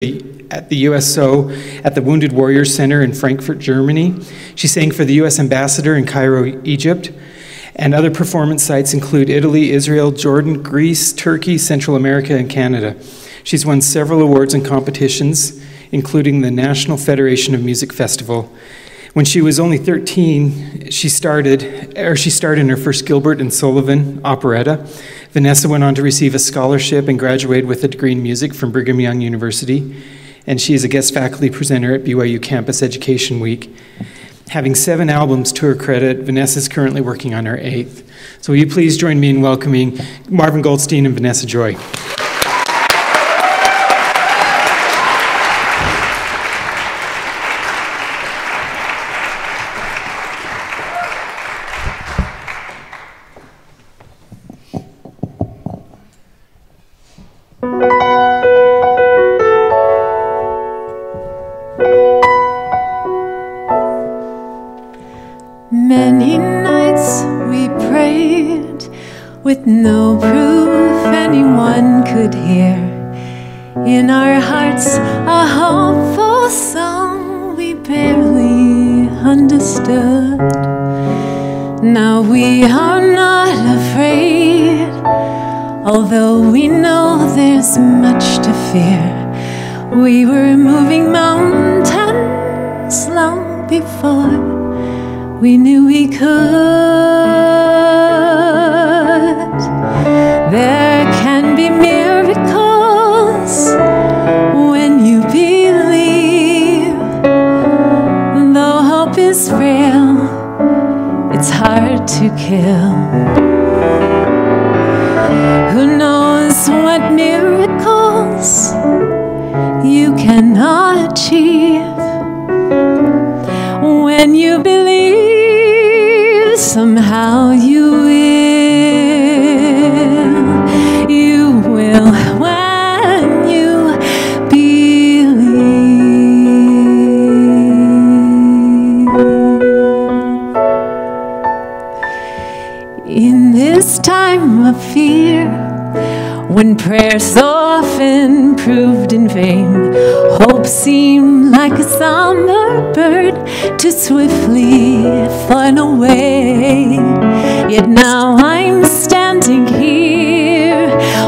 at the USO at the Wounded Warriors Center in Frankfurt, Germany. She sang for the U.S. Ambassador in Cairo, Egypt. And other performance sites include Italy, Israel, Jordan, Greece, Turkey, Central America, and Canada. She's won several awards and competitions, including the National Federation of Music Festival. When she was only 13, she starred in her first Gilbert and Sullivan operetta. Vanessa went on to receive a scholarship and graduated with a degree in music from Brigham Young University. And she is a guest faculty presenter at BYU Campus Education Week. Having 7 albums to her credit, Vanessa is currently working on her 8th. So will you please join me in welcoming Marvin Goldstein and Vanessa Joy. Many nights we prayed with no proof anyone could hear. In our hearts a hopeful song we barely understood. Now we are not afraid, although we know there's much to fear. We were moving mountains long before we knew we could. There can be miracles when you believe. Though hope is frail, it's hard to kill. Who knows what miracles you can achieve when you believe? Somehow you will when you believe. In this time of fear, when prayer so often proved in vain, hope seemed like a somber bird too swiftly flown away. Yet now I'm standing here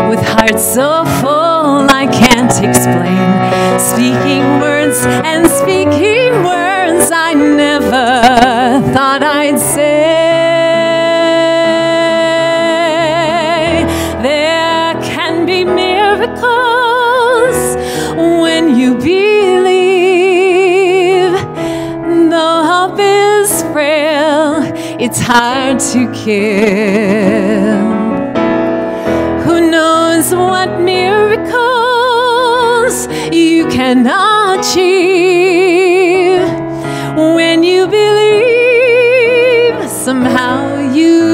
with heart so full I can't explain, speaking words and speaking words I never thought I'd say. When you believe, though hope is frail, it's hard to kill. Who knows what miracles you can achieve when you believe? Somehow you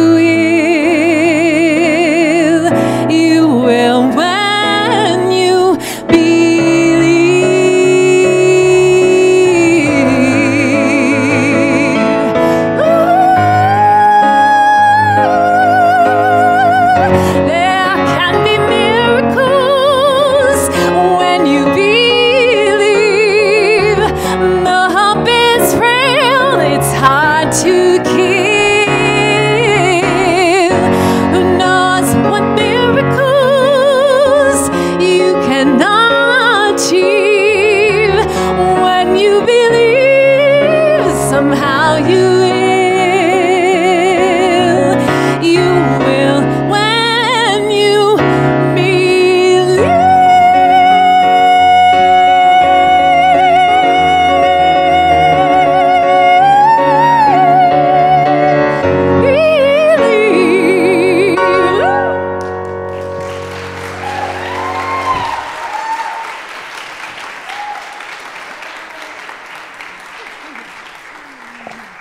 will when you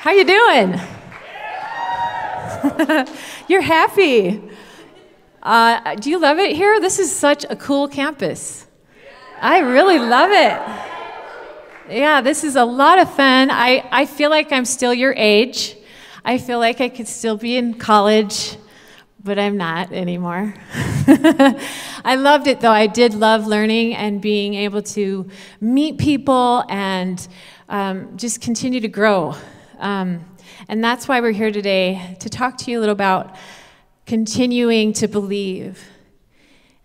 How you doing? You're happy. Do you love it here? This is such a cool campus. I really love it. Yeah, this is a lot of fun. I feel like I'm still your age. I feel like I could still be in college, but I'm not anymore. I loved it, though. I did love learning and being able to meet people and just continue to grow. And that's why we're here today, to talk to you a little about continuing to believe.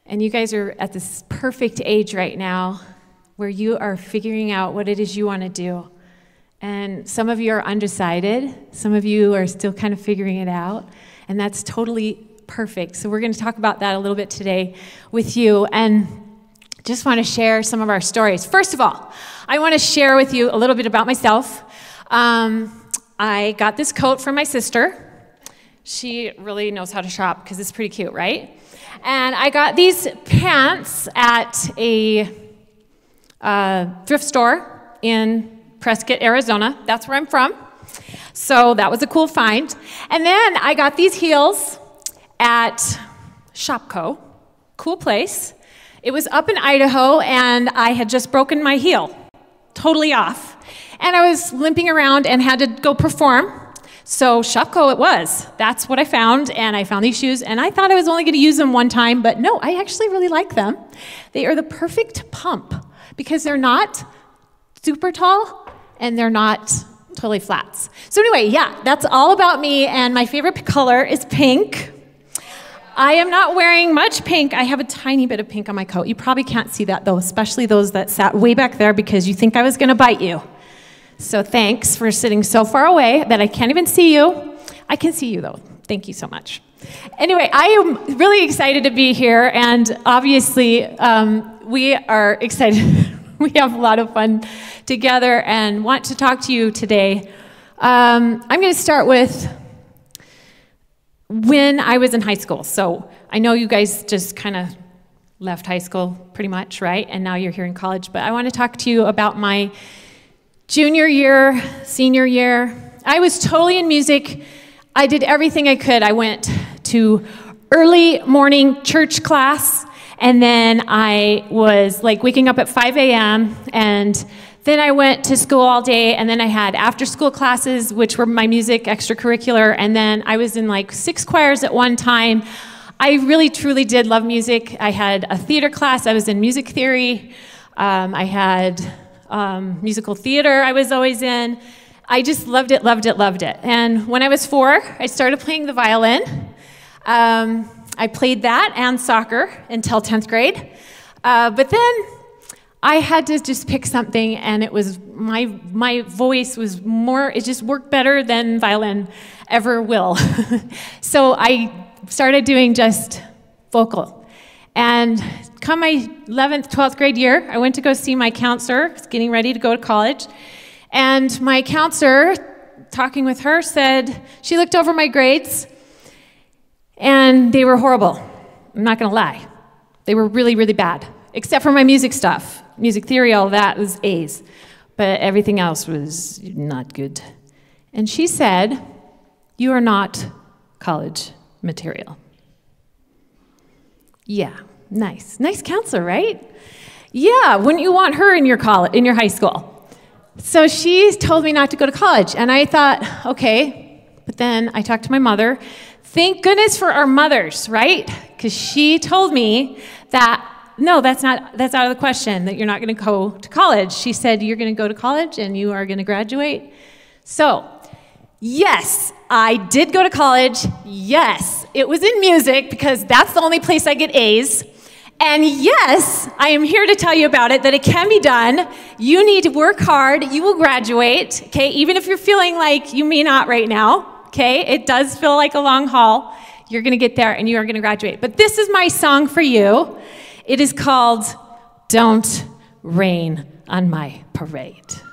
And you guys are at this perfect age right now where you are figuring out what it is you want to do. And some of you are undecided. Some of you are still kind of figuring it out. And that's totally perfect. So we're going to talk about that a little bit today with you. And just want to share some of our stories. First of all, I want to share with you a little bit about myself. I got this coat from my sister. She really knows how to shop because it's pretty cute, right? And I got these pants at a thrift store in Prescott, Arizona. That's where I'm from. So that was a cool find. And then I got these heels at Shopko. Cool place. It was up in Idaho, and I had just broken my heel. Totally off. And I was limping around and had to go perform. So Shopko it was. That's what I found, and I found these shoes, and I thought I was only going to use them one time, but no, I actually really like them. They are the perfect pump because they're not super tall, and they're not totally flats. So anyway, yeah, that's all about me, and my favorite color is pink. I am not wearing much pink. I have a tiny bit of pink on my coat. You probably can't see that, though, especially those that sat way back there because you think I was going to bite you. So thanks for sitting so far away that I can't even see you. I can see you, though. Thank you so much. Anyway, I am really excited to be here, and obviously we are excited. We have a lot of fun together and want to talk to you today. I'm going to start with when I was in high school. So I know you guys just kind of left high school pretty much, right? And now you're here in college. But I want to talk to you about my junior year, senior year. I was totally in music. I did everything I could. I went to early morning church class, and then I was like waking up at 5 a.m., and then I went to school all day, and then I had after-school classes, which were my music extracurricular, and then I was in like 6 choirs at one time. I really, truly did love music. I had a theater class. I was in music theory. I had musical theater I was always in. I just loved it, loved it, loved it. And when I was 4, I started playing the violin. I played that and soccer until 10th grade. But then I had to just pick something, and it was my voice was more, it just worked better than violin ever will. So I started doing just vocal. And come my 11th, 12th grade year, I went to go see my counselor, getting ready to go to college. And my counselor, talking with her, said, she looked over my grades, and they were horrible. I'm not going to lie. They were really, really bad, except for my music stuff. Music theory, all that was A's. But everything else was not good. And she said, you are not college material. Yeah, nice. Nice counselor, right? Yeah, wouldn't you want her in your high school? So she told me not to go to college, and I thought, okay. But then I talked to my mother. Thank goodness for our mothers, right? Because she told me that, no, that's out of the question, that you're not going to go to college. She said, you're going to go to college, and you are going to graduate. So, yes, I did go to college. Yes, it was in music, because that's the only place I get A's. And yes, I am here to tell you about it, that it can be done. You need to work hard. You will graduate, okay? Even if you're feeling like you may not right now, okay? It does feel like a long haul. You're going to get there, and you are going to graduate. But this is my song for you. It is called Don't Rain on My Parade.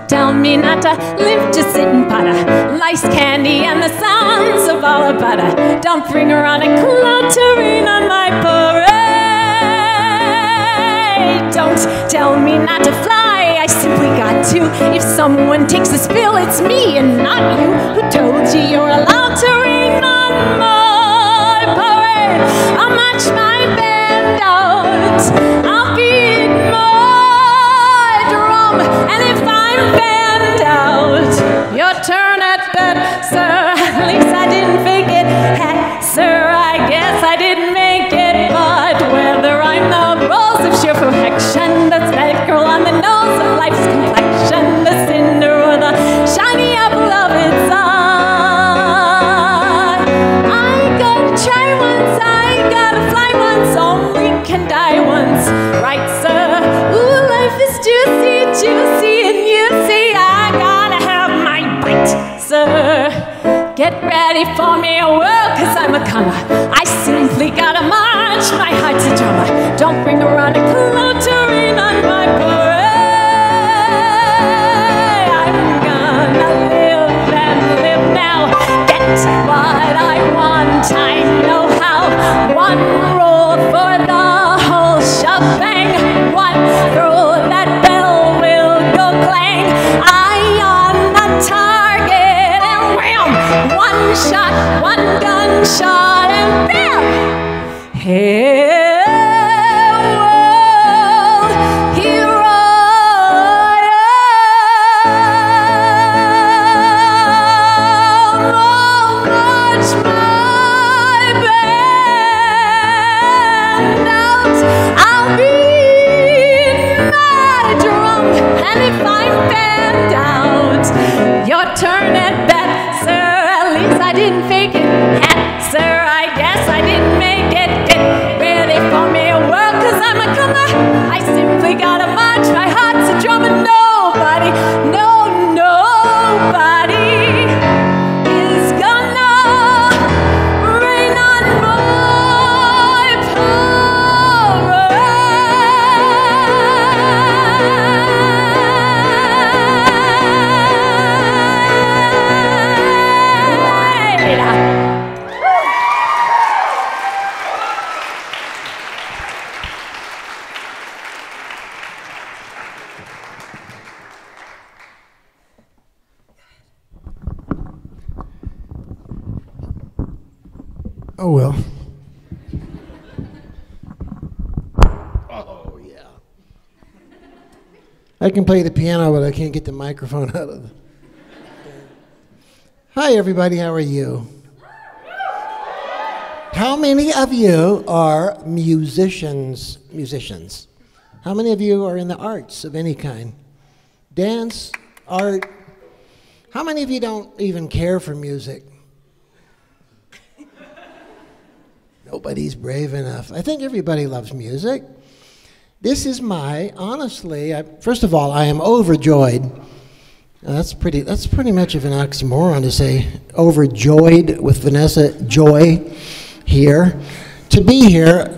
Tell me not to live, just sit and putter. Life's candy and the sons of all a butter. Don't bring around a cloud to rain on my parade. Don't tell me not to fly, I simply got to. If someone takes a spill, it's me and not you. Who told you you're allowed to rain on my parade? I'll march my band out, I'll beat my drum, and if I'm banned out, get ready for me, well, cause I'm a comer. I simply gotta march, my heart's a drummer. Don't bring around a cluttering on my parade. I'm gonna live and live now. Get what I want, I know how. One roll for the whole shebang. One throw, that bell will go clang. Eye on the target and wham! One shot, one gunshot and bam! Hey, world hero! March my band out. I'll beat my drum, and if I'm banned out, your turn at bat, sir. At least I didn't fake it. Hat, sir, I guess I didn't make it. Get ready for me, world, cause I'm a comer. I simply gotta march, my heart's a drum, and nobody, nobody is gonna rain on my parade. Oh, well. Oh, yeah. I can play the piano, but I can't get the microphone out of the... Hi, everybody. How are you? How many of you are musicians? Musicians. How many of you are in the arts of any kind? Dance, art. How many of you don't even care for music? Nobody's brave enough. I think everybody loves music. This is honestly, first of all, I am overjoyed. That's pretty much of an oxymoron to say overjoyed with Vanessa Joy here. To be here,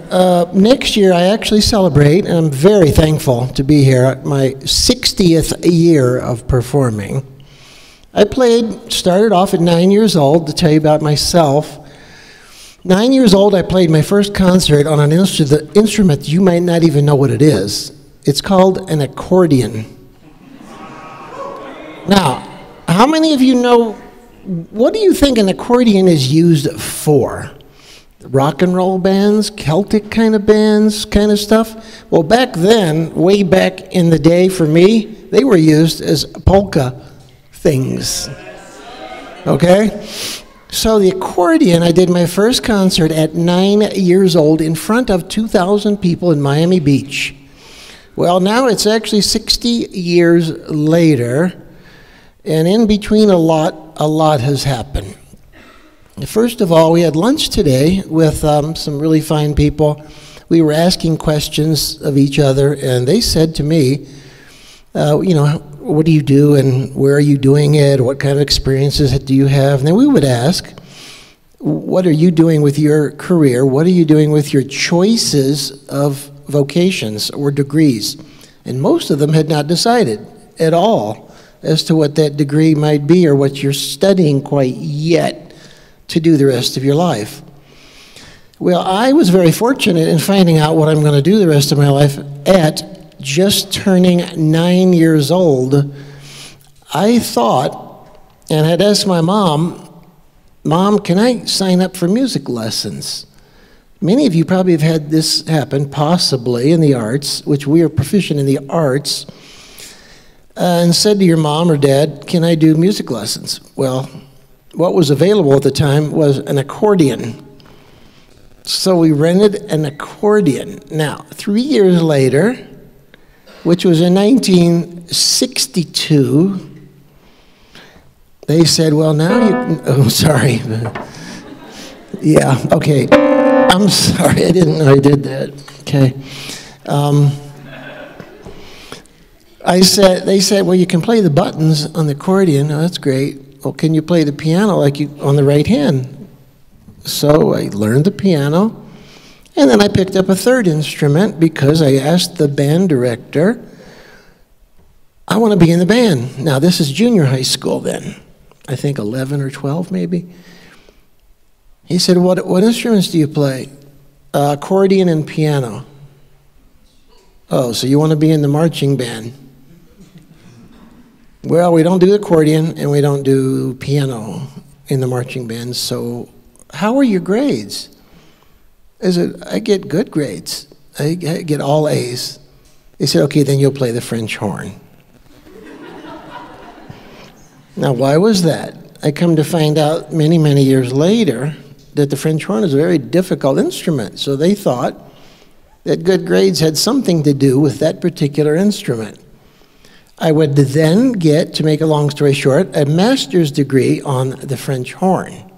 next year I actually celebrate, and I'm very thankful to be here at my 60th year of performing. I started off at 9 years old, to tell you about myself. 9 years old, I played my first concert on an instrument you might not even know what it is. It's called an accordion. Now, how many of you know, what do you think an accordion is used for? Rock and roll bands, Celtic kind of bands, kind of stuff? Well, back then, way back in the day for me, they were used as polka things. Okay? So the accordion, I did my first concert at 9 years old in front of 2,000 people in Miami Beach. Well, now it's actually 60 years later, and in between a lot has happened. First of all, we had lunch today with some really fine people. We were asking questions of each other, and they said to me, what do you do and where are you doing it? What kind of experiences do you have? And then we would ask, what are you doing with your career? What are you doing with your choices of vocations or degrees? And most of them had not decided at all as to what that degree might be or what you're studying quite yet to do the rest of your life. Well, I was very fortunate in finding out what I'm going to do the rest of my life at just turning 9 years old. I thought, and had asked my mom, can I sign up for music lessons? Many of you probably have had this happen, possibly in the arts, which we are proficient in the arts, and said to your mom or dad, can I do music lessons? Well, what was available at the time was an accordion. So we rented an accordion. Now, 3 years later, which was in 1962, they said, well, now you can, oh, sorry. Yeah, okay. I'm sorry, I didn't know I did that. Okay. They said, well, you can play the buttons on the accordion. Oh, that's great. well, can you play the piano like you on the right hand? So I learned the piano, and then I picked up a third instrument because I asked the band director, I want to be in the band. Now, this is junior high school then. I think 11 or 12 maybe. He said, what instruments do you play? Accordion and piano. Oh, so you want to be in the marching band? Well, we don't do accordion and we don't do piano in the marching band, so how are your grades? I get good grades. I get all A's. They said, okay, then you'll play the French horn. Now, why was that? I come to find out many, many years later that the French horn is a very difficult instrument, so they thought that good grades had something to do with that particular instrument. I would then get, to make a long story short, a master's degree on the French horn,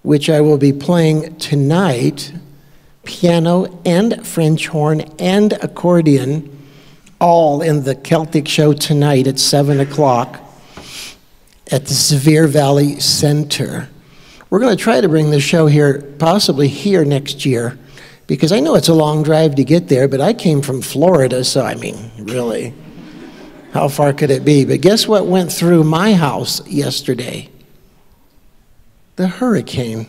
which I will be playing tonight, piano and French horn and accordion, all in the Celtic show tonight at 7 o'clock at the Sevier Valley Center. We're going to try to bring the show here, possibly here next year, because I know it's a long drive to get there, but I came from Florida, so I mean, really, how far could it be? But guess what went through my house yesterday? The hurricane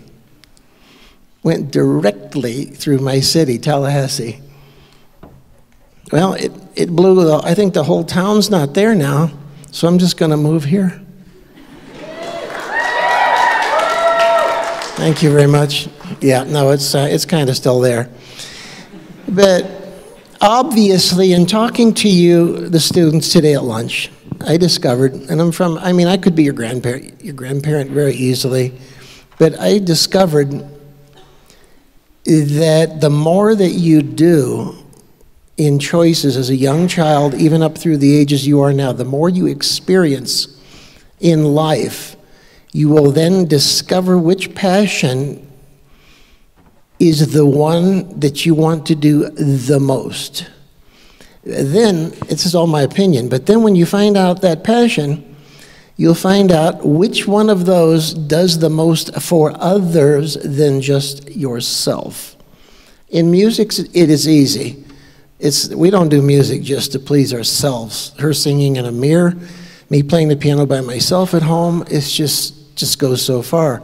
went directly through my city, Tallahassee. Well, it blew, I think the whole town's not there now, so I'm just going to move here. Thank you very much. Yeah, no, it's kind of still there. But obviously, in talking to you, the students today at lunch, I discovered, and I could be your grandparent very easily, but I discovered that the more that you do in choices as a young child, even up through the ages you are now, the more you experience in life, you will then discover which passion is the one that you want to do the most. Then, this is all my opinion, but then when you find out that passion, you'll find out which one of those does the most for others than just yourself. In music, it is easy. We don't do music just to please ourselves. Her singing in a mirror, me playing the piano by myself at home, it's just goes so far.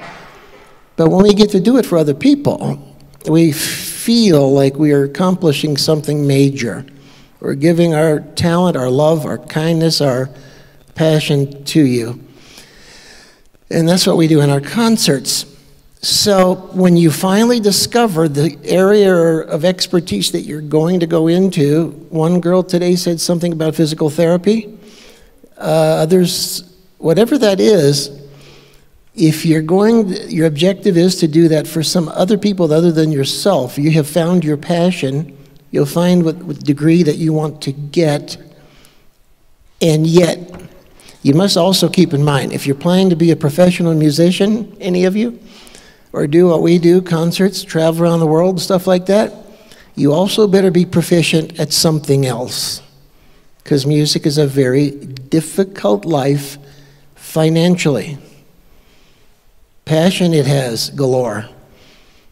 But when we get to do it for other people, we feel like we are accomplishing something major. We're giving our talent, our love, our kindness, our passion to you. And that's what we do in our concerts. So when you finally discover the area of expertise that you're going to go into, one girl today said something about physical therapy. Others, whatever that is, if your objective is to do that for some other people other than yourself, you have found your passion, you'll find what degree that you want to get, and yet, you must also keep in mind, if you're planning to be a professional musician, any of you, or do what we do, concerts, travel around the world, stuff like that, you also better be proficient at something else, because music is a very difficult life financially. Passion it has galore,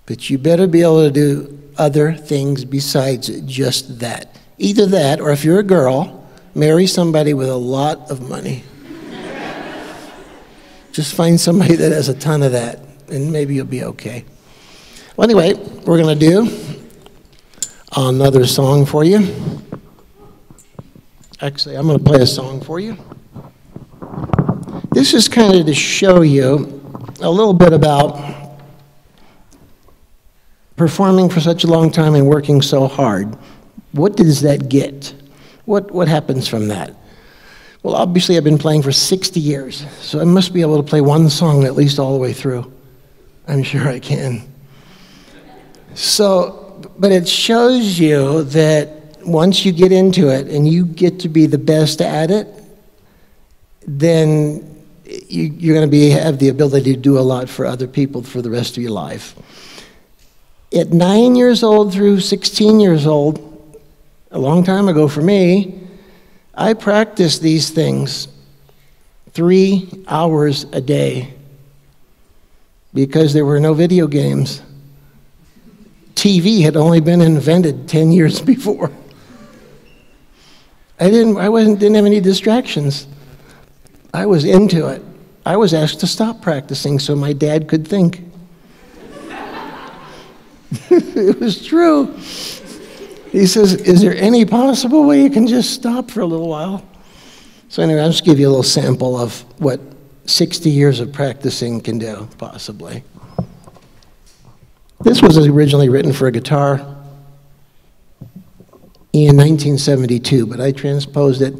but you better be able to do other things besides just that. Either that, or if you're a girl, marry somebody with a lot of money. Just find somebody that has a ton of that, and maybe you'll be okay. Well, anyway, we're going to do another song for you. Actually, I'm going to play a song for you. This is kind of to show you a little bit about performing for such a long time and working so hard. What does that get? What happens from that? Well, obviously I've been playing for 60 years, so I must be able to play one song at least all the way through. I'm sure I can. So, but it shows you that once you get into it and you get to be the best at it, then you're going to have the ability to do a lot for other people for the rest of your life. At 9 years old through 16 years old, a long time ago for me, I practiced these things 3 hours a day because there were no video games. TV had only been invented 10 years before. I didn't have any distractions. I was into it. I was asked to stop practicing so my dad could think. It was true. He says, is there any possible way you can just stop for a little while? So anyway, I'll just give you a little sample of what 60 years of practicing can do, possibly. This was originally written for a guitar in 1972, but I transposed it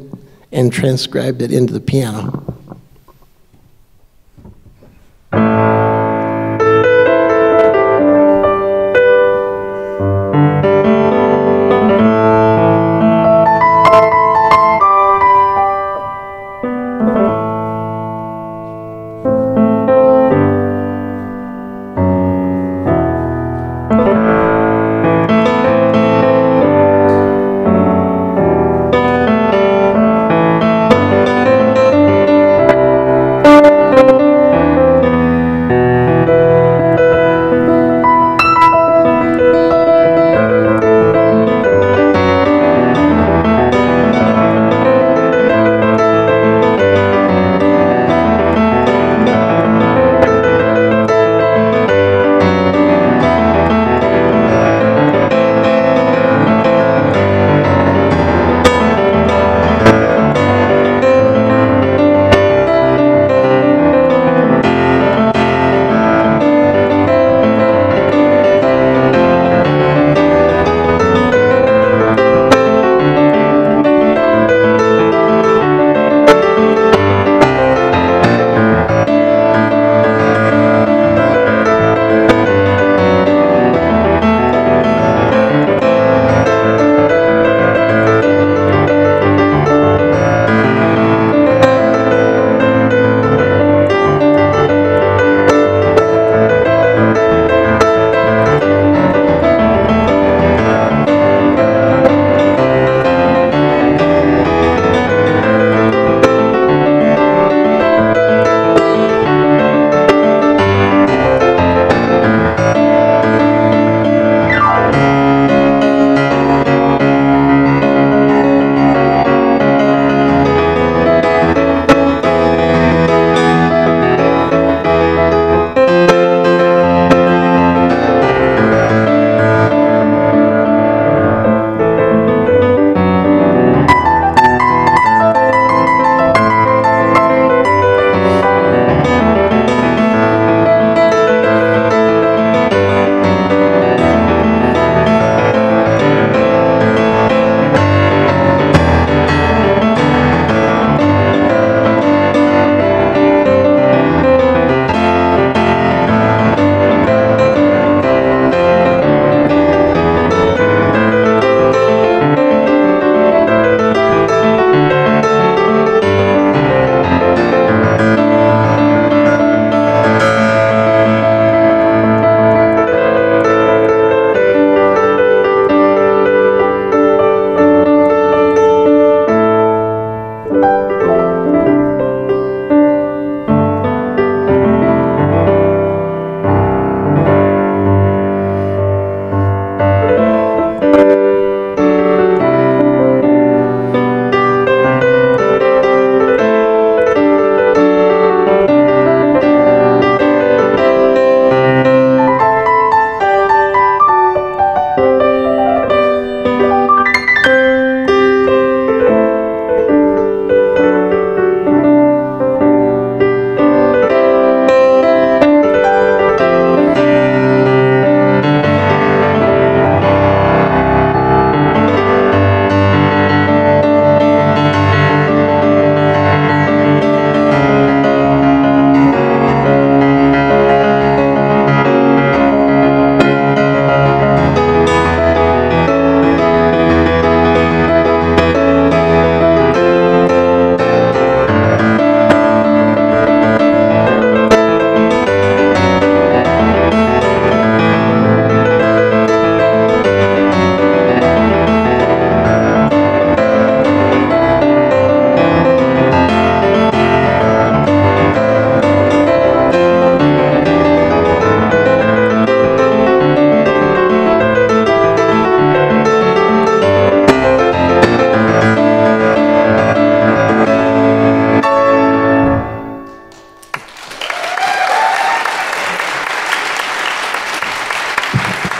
and transcribed it into the piano.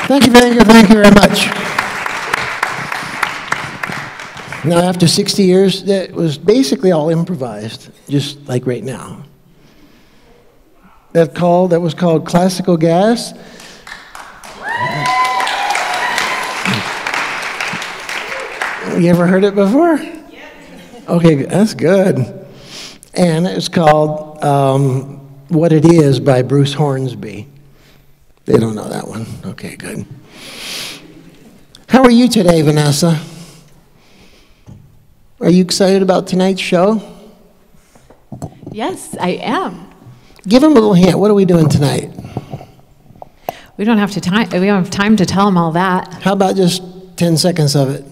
Thank you very much. Now, after 60 years, that was basically all improvised, just like right now. That was called Classical Gas. You ever heard it before? Okay, that's good. And it's called What It Is by Bruce Hornsby. They don't know that one. Okay, good. How are you today, Vanessa? Are you excited about tonight's show? Yes, I am. Give them a little hint. What are we doing tonight? We don't have time to tell them all that. How about just 10 seconds of it?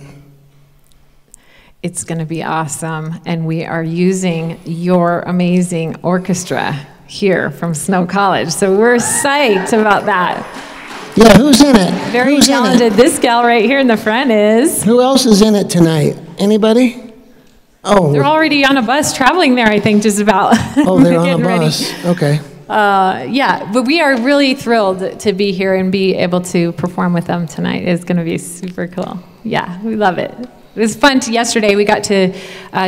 It's going to be awesome, and we are using your amazing orchestra here from Snow College, so we're psyched about that. Yeah, who's in it? Very talented. This gal right here in the front is. Who else is in it tonight? Anybody? Oh. They're already on a bus traveling there, I think, just about. Oh, they're on a bus. Ready. Okay. Yeah, but we are really thrilled to be here and be able to perform with them tonight. It's going to be super cool. Yeah, we love it. It was fun. Yesterday, we got to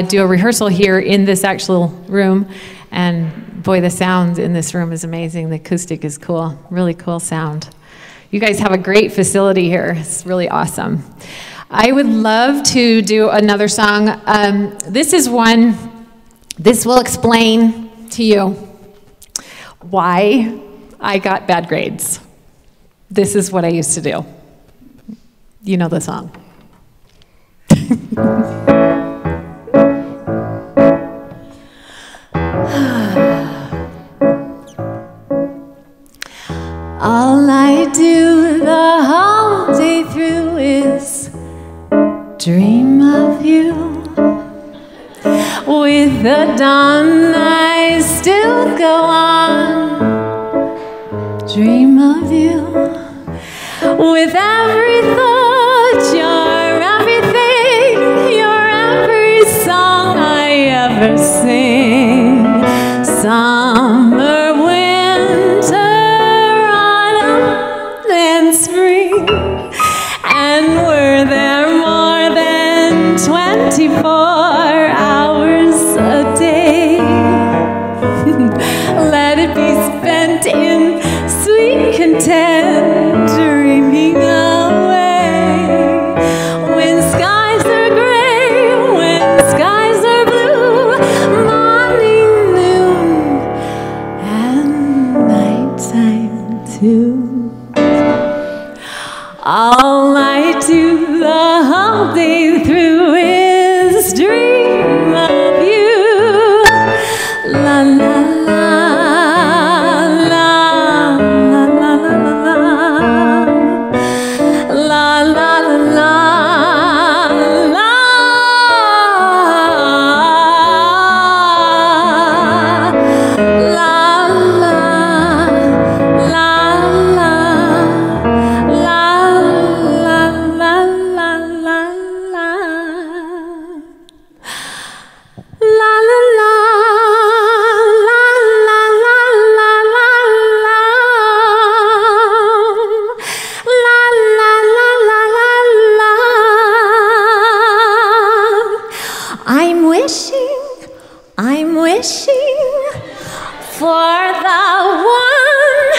do a rehearsal here in this actual room, and boy, the sound in this room is amazing. The acoustic is cool, really cool sound. You guys have a great facility here. It's really awesome. I would love to do another song. This will explain to you why I got bad grades. This is what I used to do. You know the song. All I do the whole day through is dream of you. With the dawn I still go on, dream of you. With every thought you're everything, you're every song I ever sing. Summer, winter, autumn, and spring. And were there more than 24 hours a day, let it be spent in sweet content, dreaming away. When skies are gray, when skies are blue, morning, noon, and nighttime too. All I do the whole day through is dream of you. La la la, la la la la la, la la la la. I'm wishing for the one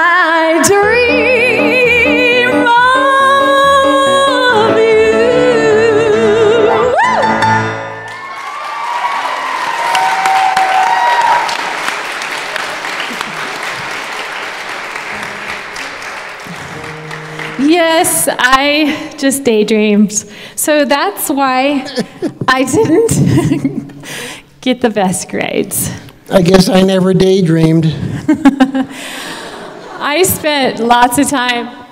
I dream of you. Yes, I just daydreamed. So that's why I didn't get the best grades. I guess I never daydreamed. I spent lots of time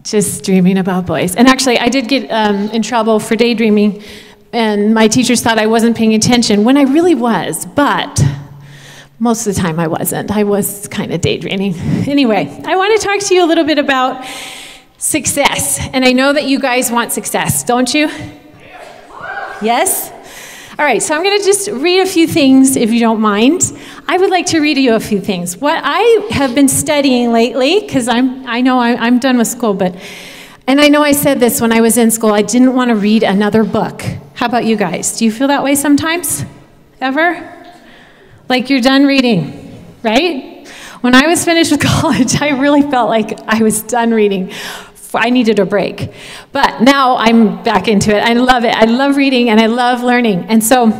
just dreaming about boys. And actually, I did get in trouble for daydreaming, and my teachers thought I wasn't paying attention when I really was, but most of the time I wasn't. I was kind of daydreaming. Anyway, I want to talk to you a little bit about success. And I know that you guys want success, don't you? Yes? All right, so I'm going to just read a few things, if you don't mind. I would like to read you a few things. What I have been studying lately, because I know I'm done with school, and I know I said this when I was in school, I didn't want to read another book. How about you guys? Do you feel that way sometimes? Ever? Like you're done reading, right? When I was finished with college, I really felt like I was done reading. I needed a break. But now I'm back into it. I love it. I love reading and I love learning. And so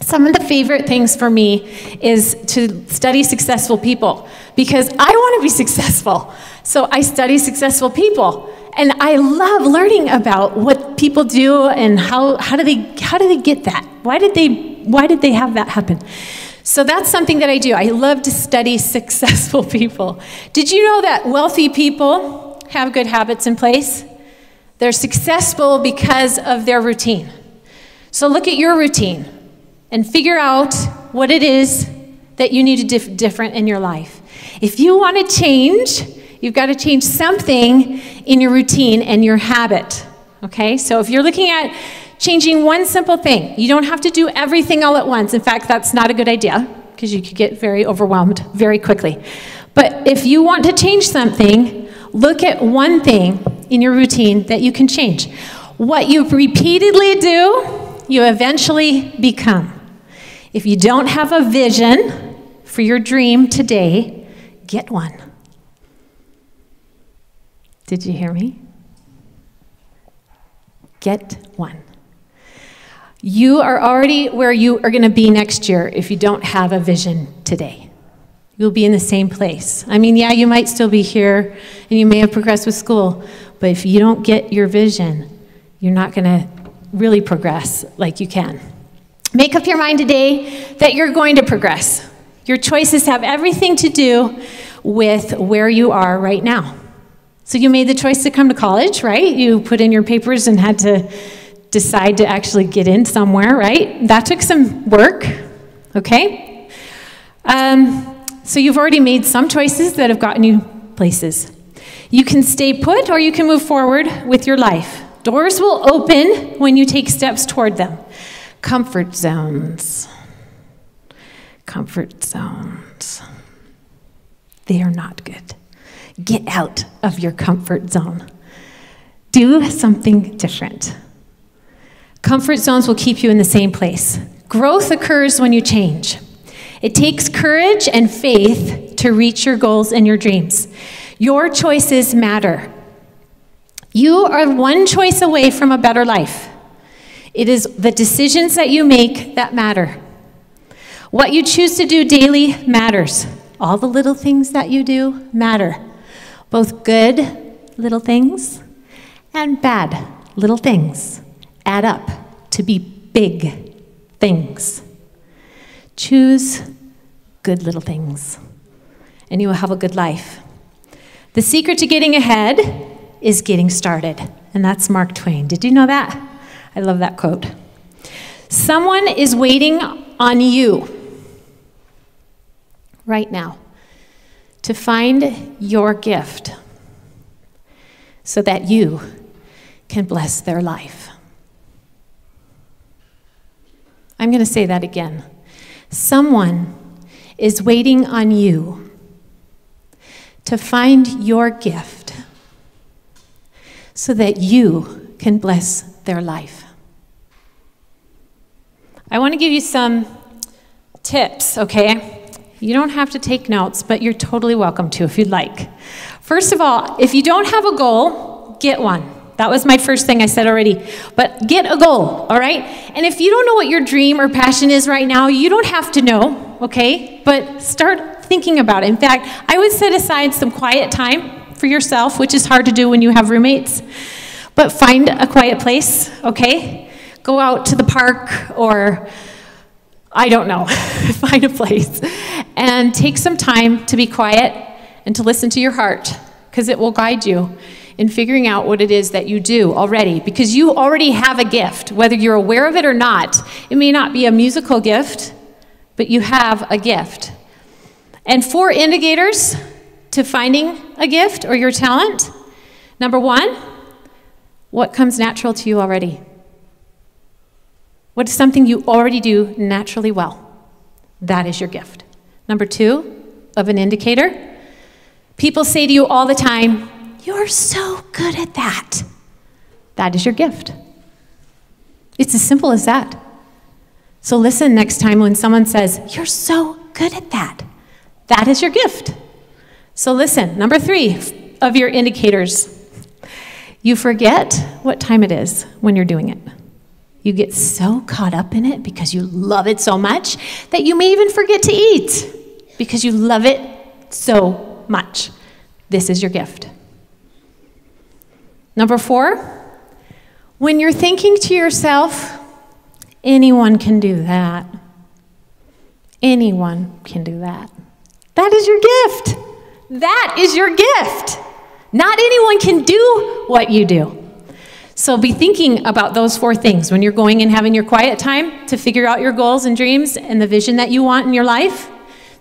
some of the favorite things for me is to study successful people because I want to be successful. So I study successful people. And I love learning about what people do and how do they get that? Why did they have that happen? So that's something that I do. I love to study successful people. Did you know that wealthy people have good habits in place? They're successful because of their routine. So look at your routine and figure out what it is that you need to do different in your life. If you want to change, you've got to change something in your routine and your habit. Okay? So if you're looking at changing one simple thing, you don't have to do everything all at once. In fact, that's not a good idea because you could get very overwhelmed very quickly. But if you want to change something, look at one thing in your routine that you can change. What you repeatedly do, you eventually become. If you don't have a vision for your dream today, get one. Did you hear me? Get one. You are already where you are going to be next year if you don't have a vision today. You'll be in the same place. I mean, yeah, you might still be here, and you may have progressed with school, but if you don't get your vision, you're not going to really progress like you can. Make up your mind today that you're going to progress. Your choices have everything to do with where you are right now. So you made the choice to come to college, right? You put in your papers and had to decide to actually get in somewhere, right? That took some work, okay? So you've already made some choices that have gotten you places. You can stay put or you can move forward with your life. Doors will open when you take steps toward them. Comfort zones. Comfort zones. They are not good. Get out of your comfort zone. Do something different. Comfort zones will keep you in the same place. Growth occurs when you change. It takes courage and faith to reach your goals and your dreams. Your choices matter. You are one choice away from a better life. It is the decisions that you make that matter. What you choose to do daily matters. All the little things that you do matter. Both good little things and bad little things add up to be big things. Choose good little things, and you will have a good life. The secret to getting ahead is getting started, and that's Mark Twain. Did you know that? I love that quote. Someone is waiting on you right now to find your gift so that you can bless their life. I'm going to say that again. Someone is waiting on you to find your gift so that you can bless their life. I want to give you some tips, okay? You don't have to take notes, but you're totally welcome to if you'd like. First of all, if you don't have a goal, get one. That was my first thing I said already. But get a goal, all right? And if you don't know what your dream or passion is right now, you don't have to know, okay? But start thinking about it. In fact, I would set aside some quiet time for yourself, which is hard to do when you have roommates. But find a quiet place, okay? Go out to the park or I don't know, find a place and take some time to be quiet and to listen to your heart, because it will guide you in figuring out what it is that you do already, because you already have a gift, whether you're aware of it or not. It may not be a musical gift, but you have a gift. And 4 indicators to finding a gift or your talent. Number 1, what comes natural to you already? What is something you already do naturally well? That is your gift. Number 2 of an indicator, people say to you all the time, "You're so good at that." That is your gift. It's as simple as that. So listen next time when someone says, "You're so good at that." That is your gift. So listen, number 3 of your indicators. You forget what time it is when you're doing it. You get so caught up in it because you love it so much that you may even forget to eat because you love it so much. This is your gift. Number 4, when you're thinking to yourself, anyone can do that. Anyone can do that. That is your gift. That is your gift. Not anyone can do what you do. So be thinking about those 4 things when you're going and having your quiet time to figure out your goals and dreams and the vision that you want in your life.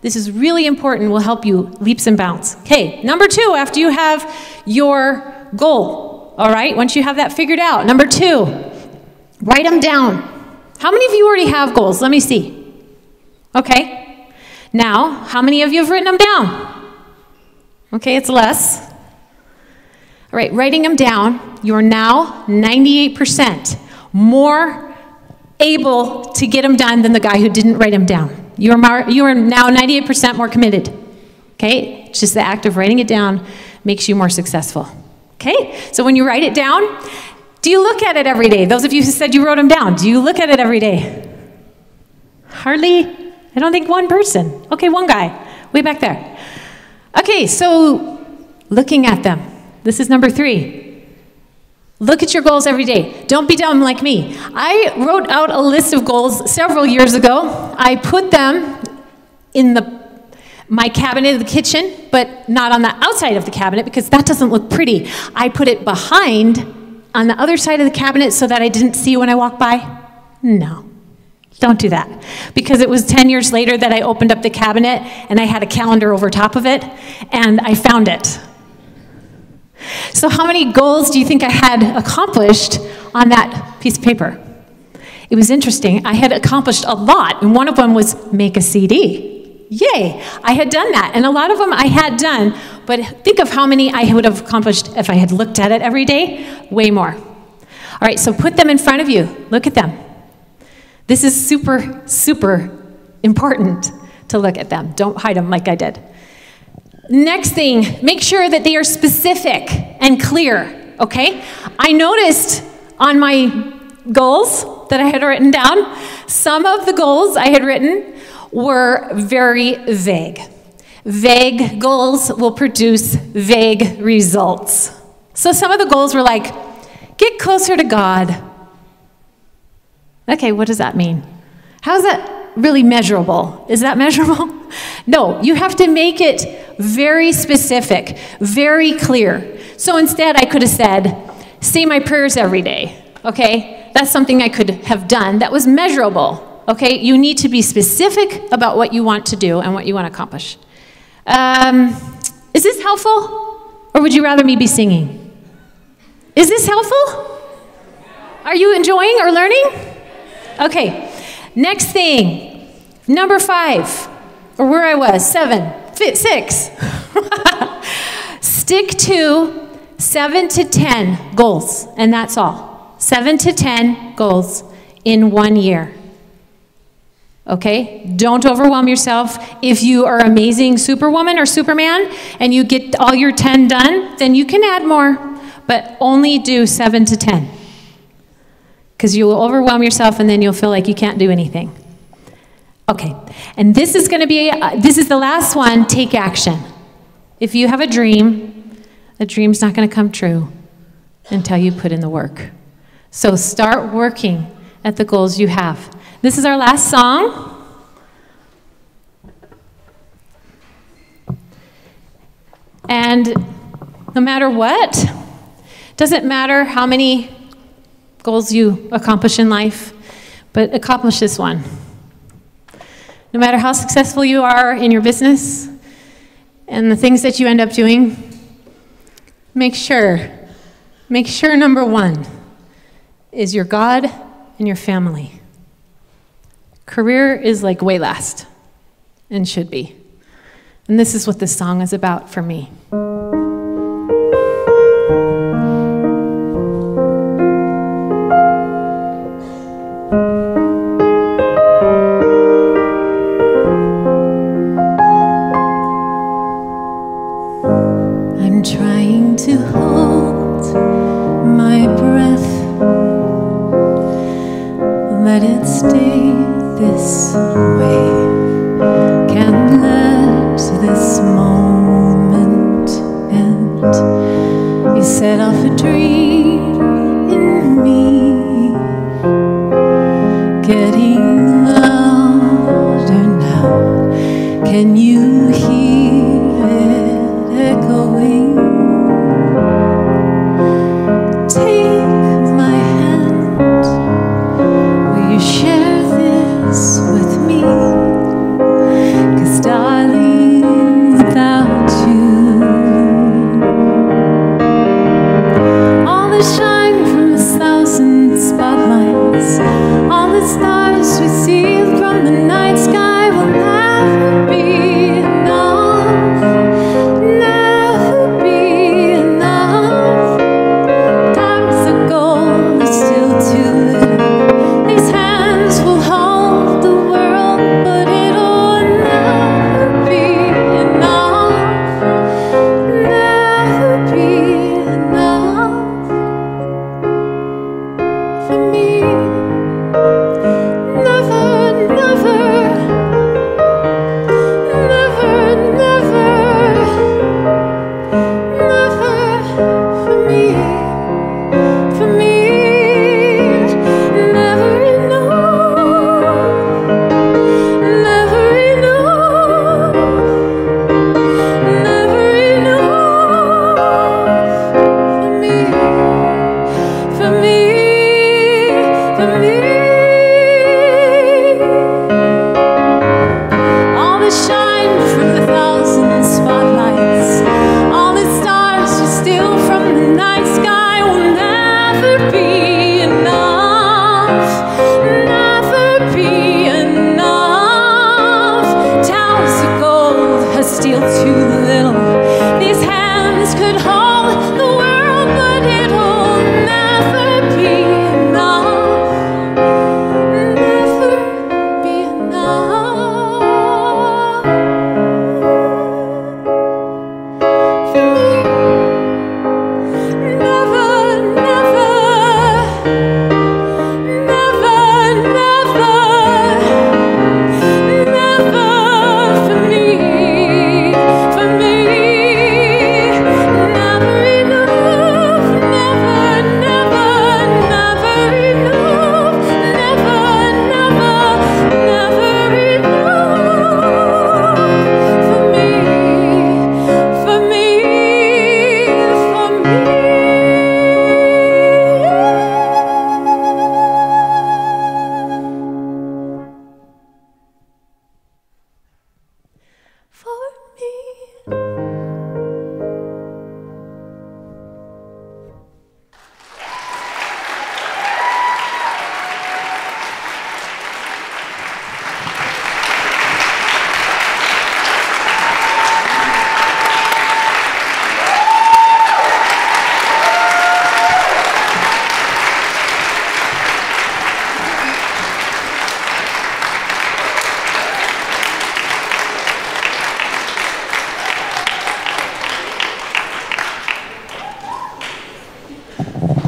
This is really important, will help you leaps and bounds. Okay, number 2, after you have your goal, all right, once you have that figured out. Number 2, write them down. How many of you already have goals? Let me see. Okay, now, how many of you have written them down? Okay, it's less. All right, writing them down, you're now 98% more able to get them done than the guy who didn't write them down. You are now 98% more committed. Okay, it's just the act of writing it down makes you more successful. Okay, so when you write it down, do you look at it every day? Those of you who said you wrote them down, do you look at it every day? Hardly, I don't think one person. Okay, one guy, way back there. Okay, so looking at them. This is number 3. Look at your goals every day. Don't be dumb like me. I wrote out a list of goals several years ago. I put them in my cabinet in the kitchen, but not on the outside of the cabinet because that doesn't look pretty. I put it behind on the other side of the cabinet so that I didn't see when I walked by. No, don't do that. Because it was 10 years later that I opened up the cabinet and I had a calendar over top of it and I found it. So how many goals do you think I had accomplished on that piece of paper? It was interesting. I had accomplished a lot, and one of them was make a CD. Yay! I had done that, and a lot of them I had done, but think of how many I would have accomplished if I had looked at it every day. Way more. All right, so put them in front of you. Look at them. This is super, super important to look at them. Don't hide them like I did. Next thing, make sure that they are specific and clear, okay? I noticed on my goals that I had written down, some of the goals I had written were very vague. Vague goals will produce vague results. So some of the goals were like, get closer to God. Okay, what does that mean? How is that really measurable? Is that measurable? No, you have to make it very specific, very clear. So instead, I could have said, say my prayers every day, okay? That's something I could have done that was measurable, okay? You need to be specific about what you want to do and what you want to accomplish. Is this helpful? Or would you rather me be singing? Is this helpful? Are you enjoying or learning? Okay, next thing, number 5, or where I was, 6. Stick to 7 to 10 goals, and that's all. 7 to 10 goals in 1 year. Okay? Don't overwhelm yourself. If you are amazing superwoman or superman and you get all your 10 done, then you can add more, but only do 7 to 10. Because you will overwhelm yourself and then you'll feel like you can't do anything. Okay, and this is going to be, this is the last one, take action. If you have a dream's not going to come true until you put in the work. So start working at the goals you have. This is our last song. And no matter what, doesn't matter how many goals you accomplish in life, but accomplish this one. No matter how successful you are in your business and the things that you end up doing, make sure number one is your God and your family. Career is like way last, and should be. And this is what this song is about for me. I'm trying to hold my breath, let it stay this way. Can't let this moment end. You set off a dream in me, getting louder now. Can you hear it echoing? Take my hand, will you share this with me? 'Cause darling, without you, all the shine from the thousand spotlights, all the stars we see from the night sky will never be enough, never be enough. Times of gold are still too little. These hands will hold the world, but it'll never be enough, never be enough for me. Never, never, never, never, never for me, for me. Never enough, never enough, never enough for me, for me, for me. All the shine from the thousand spotlights, all the stars we steal from the night sky will never be enough, never be enough. Towers of gold are still too little. These hands could hold the world, but it'll never be enough, never be enough for me. Never, never, never, never for me, for me. Never enough, never, never, never enough, never, never, never enough for me, for me, for me. For me.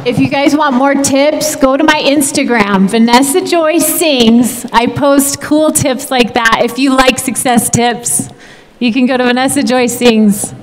If you guys want more tips, go to my Instagram, Vanessa Joy Sings. I post cool tips like that. If you like success tips, you can go to Vanessa Joy Sings.